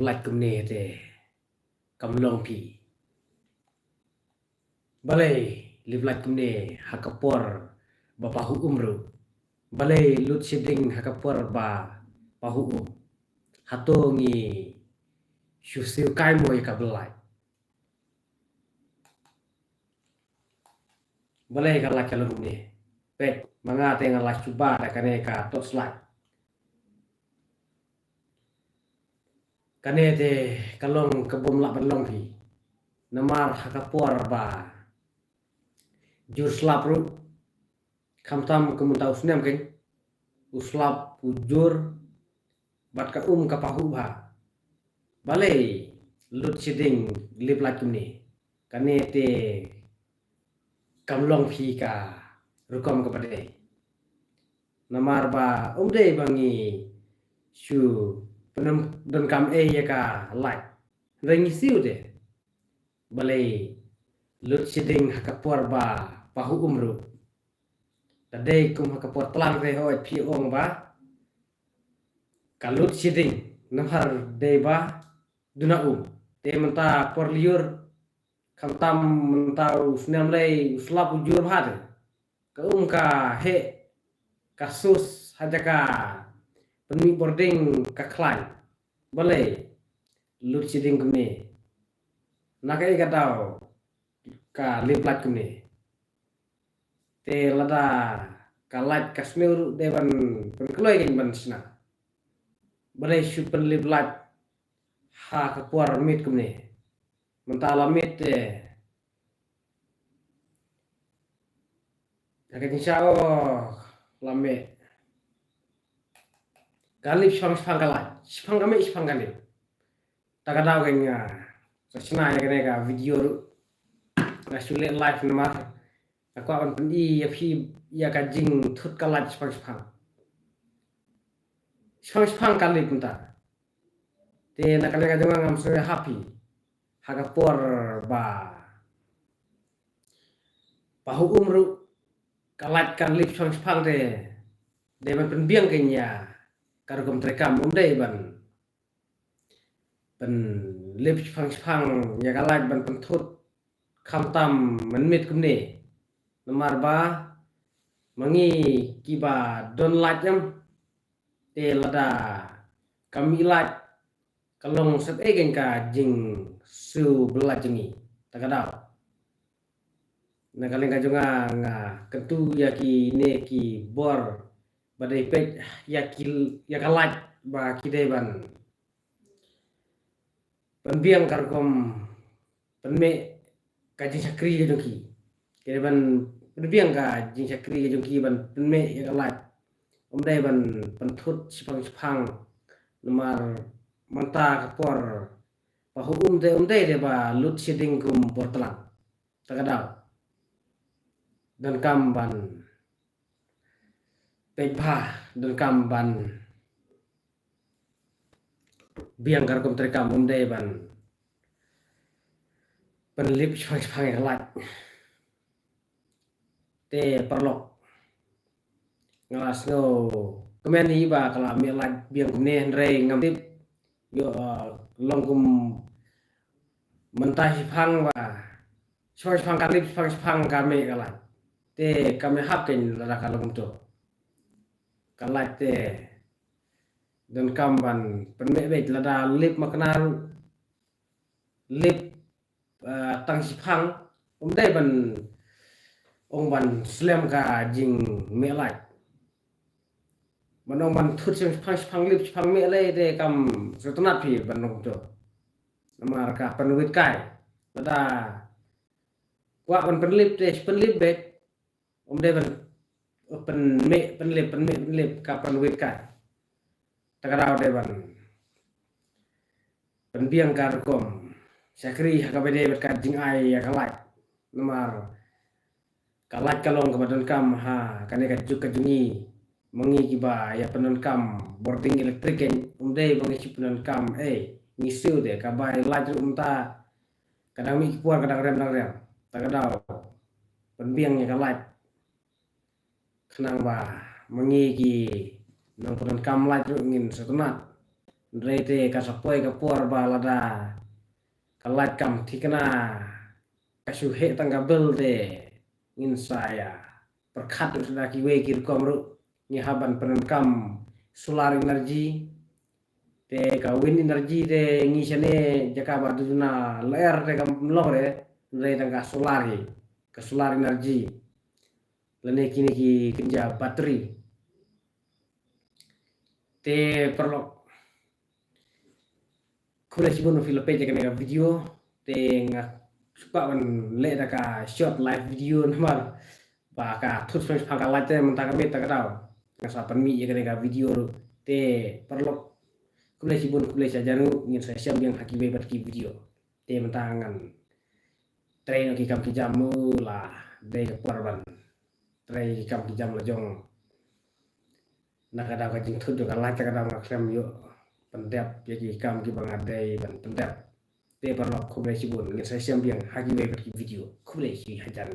like kumne te kamlong pi balai live like kumne hakapor bapahu umru balai lut siding hakapor ba pahu hatongi syusil kai mo ka belai balai ka like kalung kumne pet manga te ngala cuba da kane ka tot slide kane te kalong kebom lak balong pi namar hakapor ba jur slap ru kamtam kemunta usnem ken uslap ujur bat ka ka pahu ba balai lut siding lip like ni kane te kamlong phi ka rukom ka pade namar ba umde bangi shu penam dan kam ya ka like rengi siu de balai lut siding hakapor ba pahu umru tadai kum hakapor tlang re hoy phi ong ba kalut siding namar deba duna te menta por liur kamtam menta usnam lay uslap ujur bhat ka ka he kasus hajaka penmi boarding ka klan balai lut siding kene nakai ka tau ka liplat kene te lada kalat kasmir devan penkloi kan bansna balai super liplat ha ka puar mit kene mentala mit te akan insyaallah lame galip shang kalat shang kami shang galip takadaw kanya sasna ya ka video ngasule live namar aku akan pendi ya phi ya kajing thut kalat shang kali punta te nakale ka jama ngam so happy hagapor ba pahu umru kalat kan lip shang de man penbiang kenya karugam trekam dai ban pen lip shang ya kalat ban penthut kamtam menmit kumne namar ba mangi kiba don lajam te lada kami lat kalong set egen ka jing su belajengi takadaw nakaling kajunga nga kentu yaki ne ki bor badai pet ya kalat ba kideban penbiang karkom penme kajing sakri jongki kideban penbiang ka jing sakri jongki ban penme ya kalat dai ban penthut sipang namar manta kapor pahu dai de ba lut siding kum portlang takadaw dan kamban pekha dan kamban biang karkom trekam dai ban penlip sipang kalat te perlok ngalas no kemen iba kala mi lat biang ne re ngam tip yo longkum mentah sipang ba sipang kalip sipang kami kalat te kami hapken la kalong to kalat te dan kamban penbek lada lip maknar lip tang sipang dai ban ong ban slam ka jing melat manong ban thut sipang lip sipang melai de kam setonat phi banong to namar ka penwit kai lada wa ban penlip te penlip bet dai ban penlip ka penwit kai takaraw de ban penbiang karkom sakri hakabede berkat jing ai ya kalat namar kalat kalong kebadan kam ha kane ka jungi mangi kiba ya penon kam boarding elektrik en dai bangi penon kam ngisiu de kabai laju umta kadang mi puar kadang rem takadaw penbiang ya kalat kenang ba mangi ki nang penon kam laju ngin setonat Rete kasapoi kapor balada kalat kam tikna kasuhe tanggabel de ngin saya perkat sudah kiwe kir komru ni haban penenkam solar energy te ka wind energy te ngisane jaka baduna ler te kam lore re tangka solar ke solar energy lene kini ki kerja bateri te perlu kule sibun film page kan video te nga suka kan le ka short live video namar ba ka thut feng phang la te menta ka meta ka daw nga sa pan mi ka video te perlu kule sibun kule sa janu ngin sa siam yang haki be ki video te menta ngan train ki kam ki jamu la de ka parban train ki kam ki jam la jong nakadaw ka jing thut ka la ka daw nga krem yo pendap jadi kam ki bangadai ban pendap te parlo kublai sibun ngin sa siam yang hagi be video kublai si hajan